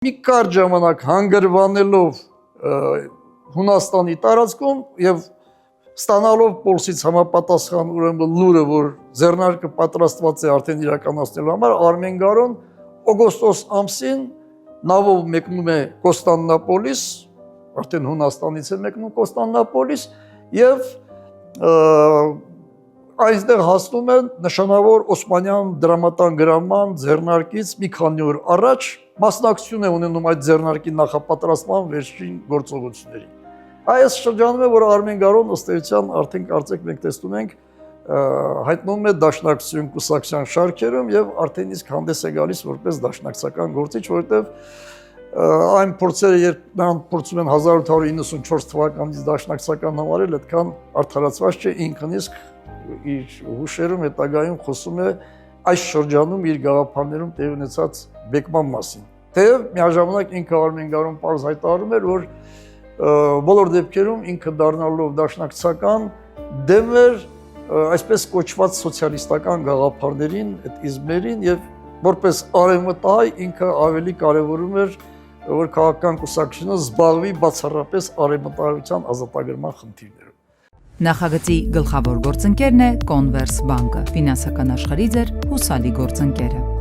Մի կարճ ժամանակ հանգրվանելով Հունաստանի տարածքում եւ ստանալով Պոլսից համապատասխան ուրեմն լուրը, որ ձեռնարկը պատրաստված է արդեն իրականացնելու համար, Արմեն Գարոն օգոստոս ամսին նավով մեկնում է Կոստանդնուպոլիս, արդեն Հունաստանից է մեկնում Կոստանդնուպոլիս եւ այնտեղ հասնում է նշանավոր Օսմանյան դրամատան գրաման ձեռնարկից մի քանի օր առաջ մասնակցություն է ունենում այդ ձեռնարկի նախապատրաստման վերջին գործողություններին։ Այս շրջանում է, որ Արմեն Գարոն ըստ էության արդեն կարծեք մենք տեսնում ենք հայտնում է դաշնակցություն կուսակցության շարքերում եւ արդեն իսկ հանդես է գալիս որպես դաշնակցական գործիչ, որովհետեւ այն փորձերը, երբ նրանք փորձում են 1894 թվականից դաշնակցական համարել, այդքան արդարացված չէ, ինքն իսկ իր հուշերում հետագայում խոսում է այս շրջանում իր գաղափարներում տեղի ունեցած բեկման մասին։ Թեև միաժամանակ ինքը Արմեն Գարոն պարզ հայտարարում էր, որ բոլոր դեպքերում ինքը դառնալով դաշնակցական դեմ էր այսպես կոչված սոցիալիստական գաղափարներին, այդ իզմերին եւ որպես արևմտահայ ինքը ավելի կարևորում էր, որ քաղաքական կուսակցությունը զբաղվի բացառապես արևմտահայության ազատագրման խնդիրներով։ Նախագծի գլխավոր գործընկերն է Կոնվերս բանկը, ֆինանսական աշխարհի ձեր հուսալի գործընկերը։